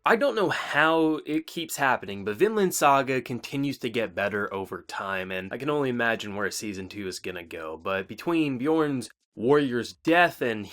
I don't know how it keeps happening, but Vinland Saga continues to get better over time, and I can only imagine where season 2 is gonna go. But between Bjorn's warrior's death and,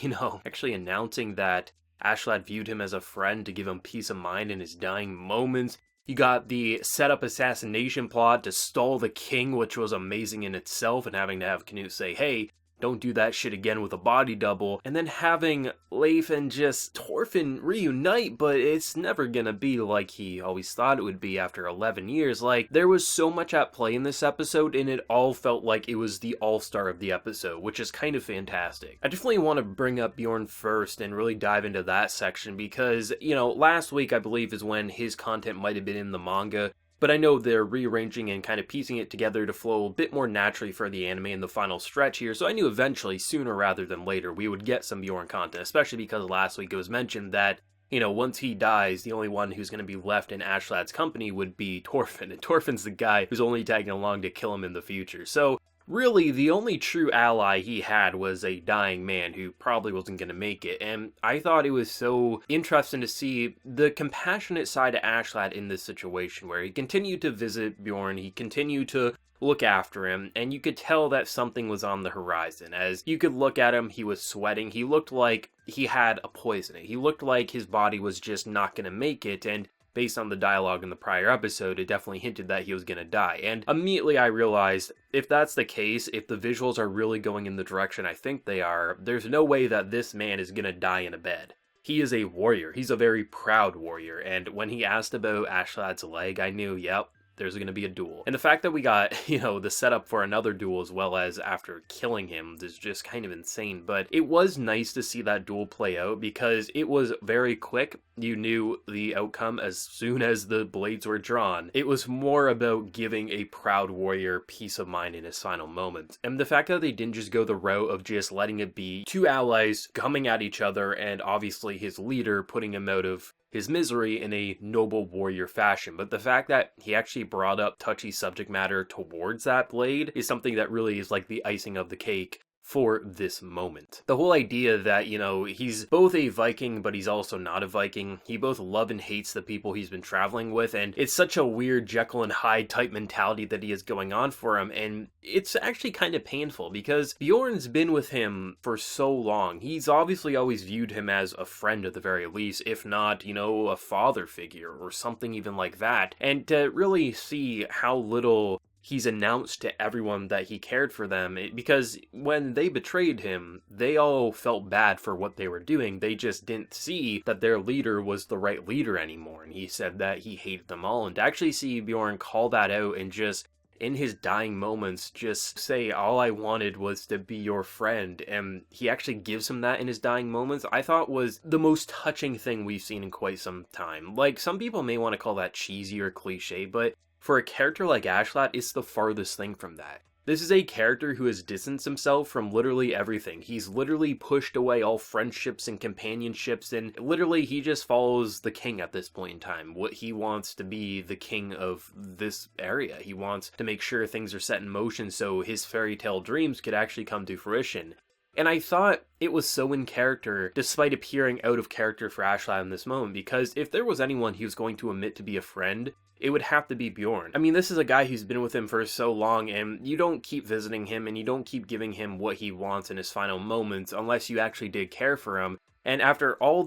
actually announcing that Aslak viewed him as a friend to give him peace of mind in his dying moments, you got the setup assassination plot to stall the king, which was amazing in itself, and having to have Canute say, hey, don't do that shit again with a body double, and then having Leif and just Thorfinn reunite, but it's never gonna be like he always thought it would be after 11 years. Like, there was so much at play in this episode, and it all felt like it was the all-star of the episode, which is kind of fantastic. I definitely want to bring up Bjorn first and really dive into that section, because, last week I believe is when his content might have been in the manga, but I know they're rearranging and kind of piecing it together to flow a bit more naturally for the anime in the final stretch here, so I knew eventually, sooner rather than later, we would get some Bjorn content, especially because last week it was mentioned that, once he dies, the only one who's going to be left in Aslak's company would be Thorfinn, and Thorfinn's the guy who's only tagging along to kill him in the future. So really, the only true ally he had was a dying man who probably wasn't going to make it, and I thought it was so interesting to see the compassionate side of Aslak in this situation, where he continued to visit Bjorn, he continued to look after him, and you could tell that something was on the horizon. As you could look at him, he was sweating, he looked like he had a poison. He looked like his body was just not going to make it, and based on the dialogue in the prior episode, it definitely hinted that he was going to die. And immediately I realized, if that's the case, if the visuals are really going in the direction I think they are, there's no way that this man is going to die in a bed. He is a warrior. He's a very proud warrior. And when he asked about Aslak's leg, I knew, yep, there's going to be a duel. And the fact that we got, the setup for another duel as well as after killing him is just kind of insane. But it was nice to see that duel play out because it was very quick. You knew the outcome as soon as the blades were drawn. It was more about giving a proud warrior peace of mind in his final moments. And the fact that they didn't just go the route of just letting it be two allies coming at each other and obviously his leader putting him out of his misery in a noble warrior fashion, but the fact that he actually brought up touchy subject matter towards that blade is something that really is like the icing of the cake for this moment. The whole idea that, he's both a Viking, but he's also not a Viking. He both loves and hates the people he's been traveling with, and it's such a weird Jekyll and Hyde type mentality that he has going on for him, and it's actually kind of painful because Bjorn's been with him for so long. He's obviously always viewed him as a friend at the very least, if not, a father figure or something even like that. And to really see how little he's announced to everyone that he cared for them, because when they betrayed him, they all felt bad for what they were doing. They just didn't see that their leader was the right leader anymore, and he said that he hated them all. And to actually see Bjorn call that out and just in his dying moments just say, all I wanted was to be your friend, and he actually gives him that in his dying moments, I thought was the most touching thing we've seen in quite some time. Like, some people may want to call that cheesy or cliche, but for a character like Aslak, it's the farthest thing from that. This is a character who has distanced himself from literally everything. He's literally pushed away all friendships and companionships, and literally he just follows the king at this point in time. What he wants to be the king of this area. He wants to make sure things are set in motion so his fairy tale dreams could actually come to fruition. And I thought it was so in character, despite appearing out of character for Aslak in this moment, because if there was anyone he was going to admit to be a friend, it would have to be Bjorn. I mean, this is a guy who's been with him for so long, and you don't keep visiting him, and you don't keep giving him what he wants in his final moments unless you actually did care for him. And after all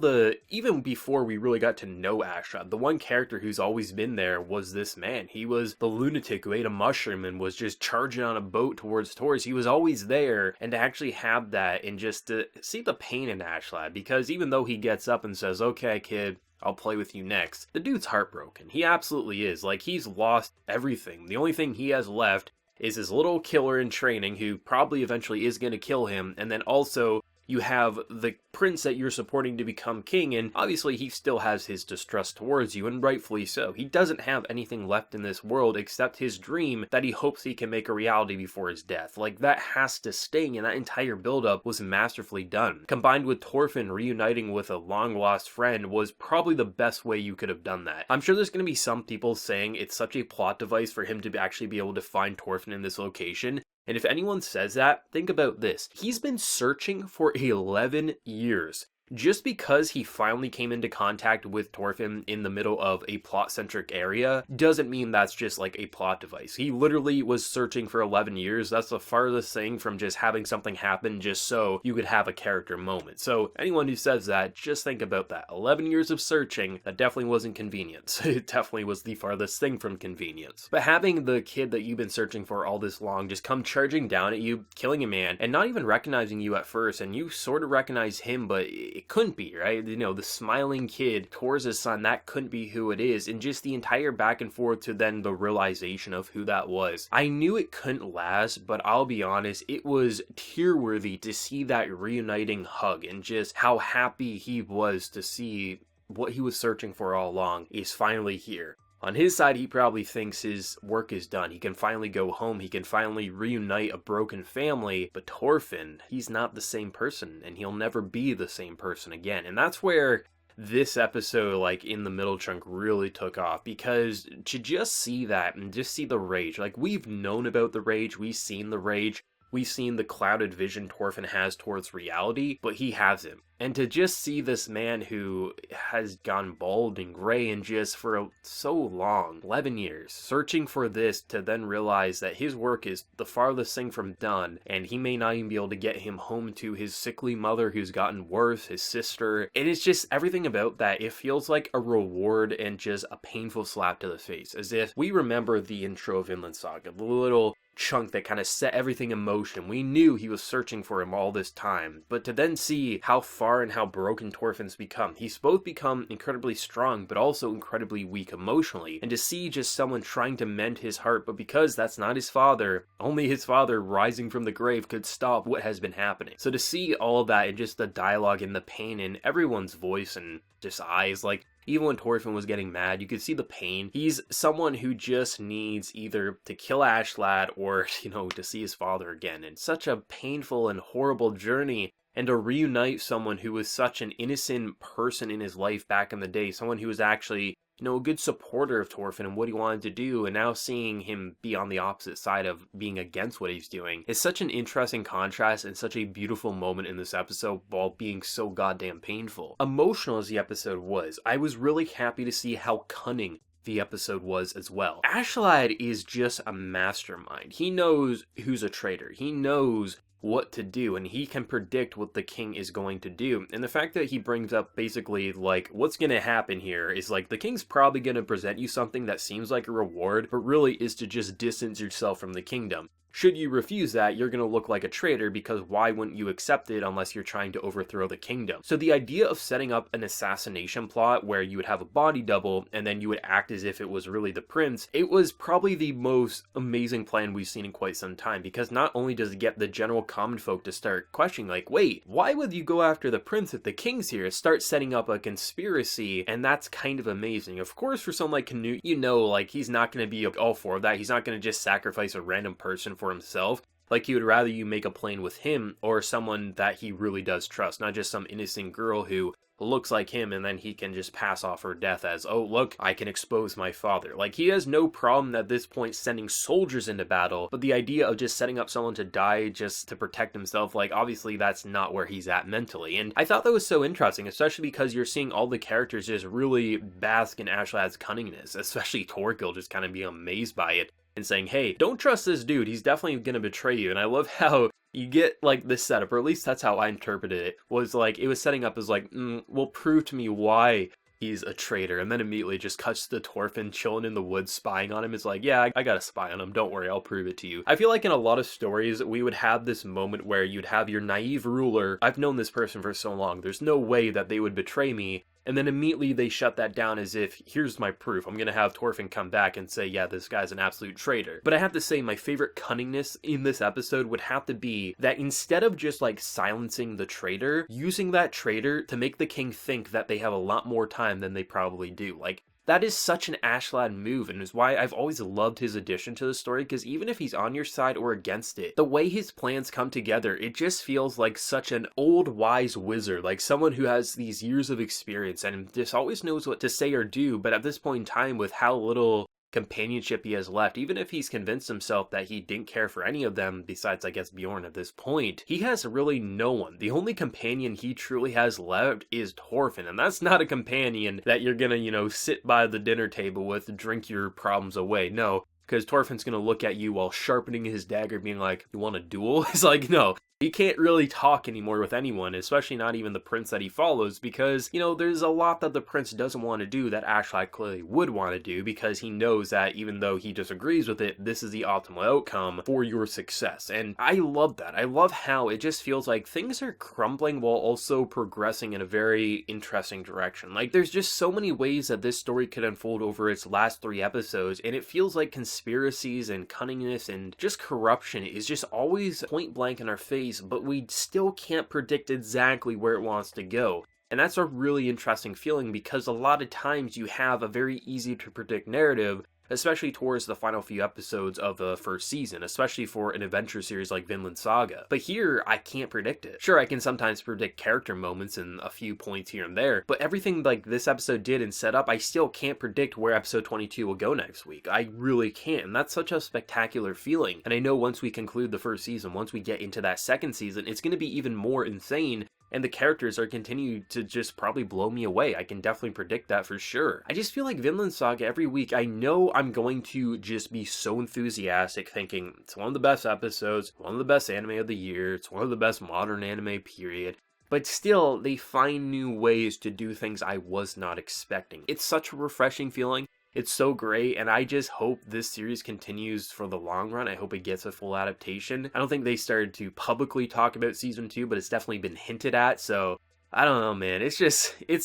even before we really got to know Aslak, the one character who's always been there was this man. He was the lunatic who ate a mushroom and was just charging on a boat towards Taurus. He was always there, and to actually have that and just to see the pain in Aslak, because even though he gets up and says, okay, kid, I'll play with you next, the dude's heartbroken. He absolutely is. Like, he's lost everything. The only thing he has left is his little killer in training who probably eventually is going to kill him, and then also you have the prince that you're supporting to become king, and obviously he still has his distrust towards you, and rightfully so. He doesn't have anything left in this world except his dream that he hopes he can make a reality before his death. Like, that has to sting, and that entire build-up was masterfully done. Combined with Thorfinn reuniting with a long-lost friend was probably the best way you could have done that. I'm sure there's going to be some people saying it's such a plot device for him to actually be able to find Thorfinn in this location. And if anyone says that, think about this. He's been searching for 11 years just because he finally came into contact with Thorfinn in the middle of a plot-centric area doesn't mean that's just like a plot device. He literally was searching for 11 years. That's the farthest thing from just having something happen just so you could have a character moment. So anyone who says that, just think about that. 11 years of searching, that definitely wasn't convenience. It definitely was the farthest thing from convenience. But having the kid that you've been searching for all this long just come charging down at you, killing a man, and not even recognizing you at first, and you sort of recognize him, but it couldn't be, right? You know, the smiling kid towards his son, that couldn't be who it is, and just the entire back and forth to then the realization of who that was. I knew it couldn't last, but I'll be honest, it was tear-worthy to see that reuniting hug, and just how happy he was to see what he was searching for all along is finally here. On his side, he probably thinks his work is done. He can finally go home. He can finally reunite a broken family. But Thorfinn, he's not the same person, and he'll never be the same person again. And that's where this episode, like in the middle chunk, really took off, because to just see that and just see the rage, like we've known about the rage, we've seen the rage, we've seen the clouded vision Thorfinn has towards reality, but he hasn't. And to just see this man who has gone bald and gray and just for so long, 11 years, searching for this, to then realize that his work is the farthest thing from done, and he may not even be able to get him home to his sickly mother who's gotten worse, his sister. And it's just everything about that. It feels like a reward and just a painful slap to the face, as if we remember the intro of Vinland Saga, the little chunk that kind of set everything in motion. We knew he was searching for him all this time, but to then see how far and how broken Thorfinn's become. He's both become incredibly strong, but also incredibly weak emotionally. And to see just someone trying to mend his heart, but because that's not his father, only his father rising from the grave could stop what has been happening. So to see all of that and just the dialogue and the pain in everyone's voice and just eyes, like even when Thorfinn was getting mad, you could see the pain. He's someone who just needs either to kill Aslak or, to see his father again. And such a painful and horrible journey. And to reunite someone who was such an innocent person in his life back in the day, someone who was actually, a good supporter of Thorfinn and what he wanted to do, and now seeing him be on the opposite side of being against what he's doing is such an interesting contrast and such a beautiful moment in this episode while being so goddamn painful. Emotional as the episode was, I was really happy to see how cunning the episode was as well. Aslak is just a mastermind. He knows who's a traitor. He knows what to do, and he can predict what the king is going to do. And the fact that he brings up basically like what's gonna happen here is like the king's probably gonna present you something that seems like a reward, but really is to just distance yourself from the kingdom. Should you refuse that, you're going to look like a traitor, because why wouldn't you accept it unless you're trying to overthrow the kingdom? So the idea of setting up an assassination plot where you would have a body double and then you would act as if it was really the prince, it was probably the most amazing plan we've seen in quite some time, because not only does it get the general common folk to start questioning, like, wait, why would you go after the prince if the king's here? Start setting up a conspiracy, and that's kind of amazing. Of course, for someone like Canute, like, he's not going to be all for that. He's not going to just sacrifice a random person for himself. Like, he would rather you make a plan with him or someone that he really does trust, not just some innocent girl who looks like him and then he can just pass off her death as, oh look, I can expose my father. Like, he has no problem at this point sending soldiers into battle, but the idea of just setting up someone to die just to protect himself, like, obviously that's not where he's at mentally. And I thought that was so interesting, especially because you're seeing all the characters just really bask in Aslak's cunningness, especially Thorkill just kind of being amazed by it and saying, hey, don't trust this dude, he's definitely gonna betray you. And I love how you get like this setup, or at least that's how I interpreted it, was like it was setting up as like, well, prove to me why he's a traitor, and then immediately just cuts to Thorfinn chilling in the woods spying on him. It's like, yeah, I gotta spy on him, don't worry, I'll prove it to you. I feel like in a lot of stories we would have this moment where you'd have your naive ruler, I've known this person for so long, there's no way that they would betray me, and then immediately they shut that down as if, here's my proof. I'm gonna have Thorfinn come back and say, yeah, this guy's an absolute traitor. But I have to say, my favorite cunningness in this episode would have to be that instead of just like silencing the traitor, using that traitor to make the king think that they have a lot more time than they probably do. Like, that is such an Aslak move, and is why I've always loved his addition to the story, because even if he's on your side or against it, the way his plans come together, it just feels like such an old wise wizard, like someone who has these years of experience and just always knows what to say or do, but at this point in time, with how little companionship he has left, even if he's convinced himself that he didn't care for any of them besides, I guess, Bjorn at this point, he has really no one. The only companion he truly has left is Thorfinn, and that's not a companion that you're gonna, sit by the dinner table with, drink your problems away. No, because Thorfinn's gonna look at you while sharpening his dagger, being like, "You want a duel?" It's like, no. He can't really talk anymore with anyone, especially not even the prince that he follows, because, there's a lot that the prince doesn't want to do that Askeladd clearly would want to do, because he knows that even though he disagrees with it, this is the optimal outcome for your success. And I love that. I love how it just feels like things are crumbling while also progressing in a very interesting direction. Like, there's just so many ways that this story could unfold over its last 3 episodes, and it feels like conspiracies and cunningness and just corruption is just always point blank in our face, but we still can't predict exactly where it wants to go. And that's a really interesting feeling, because a lot of times you have a very easy to predict narrative, especially towards the final few episodes of the first season, especially for an adventure series like Vinland Saga. But here, I can't predict it. Sure, I can sometimes predict character moments and a few points here and there, but everything like this episode did and set up, I still can't predict where episode 22 will go next week. I really can't, and that's such a spectacular feeling. And I know once we conclude the first season, once we get into that second season, it's going to be even more insane, and the characters are continuing to just probably blow me away. I can definitely predict that for sure. I just feel like Vinland Saga every week, I know I'm going to just be so enthusiastic, thinking it's one of the best episodes, one of the best anime of the year, it's one of the best modern anime, period. But still, they find new ways to do things I was not expecting. It's such a refreshing feeling. It's so great, and I just hope this series continues for the long run. I hope it gets a full adaptation. I don't think they started to publicly talk about season 2, but it's definitely been hinted at, so I don't know, man. It's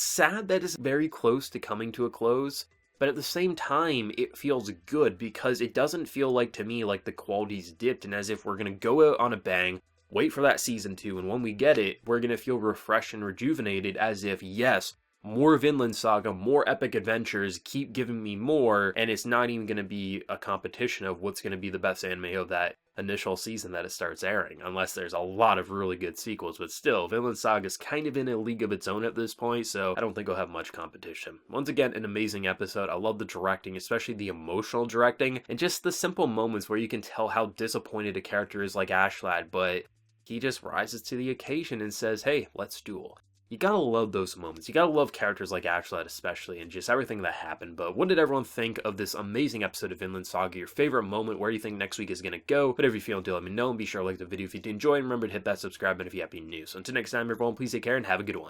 sad that it's very close to coming to a close, but at the same time, it feels good, because it doesn't feel like, to me, like the quality's dipped, and as if we're gonna go out on a bang, wait for that season 2, and when we get it, we're gonna feel refreshed and rejuvenated, as if, yes, more Vinland Saga, more epic adventures, keep giving me more, and it's not even going to be a competition of what's going to be the best anime of that initial season that it starts airing, unless there's a lot of really good sequels. But still, Vinland Saga is kind of in a league of its own at this point, so I don't think we'll have much competition. Once again, an amazing episode. I love the directing, especially the emotional directing, and just the simple moments where you can tell how disappointed a character is like Askeladd, but he just rises to the occasion and says, "Hey, let's duel." You gotta love those moments. You gotta love characters like Askeladd especially, and just everything that happened. But what did everyone think of this amazing episode of Vinland Saga? Your favorite moment? Where do you think next week is gonna go? Whatever you feel, do let me know, and be sure to like the video if you did enjoy, and remember to hit that subscribe button if you have any news. So until next time, everyone, please take care and have a good one.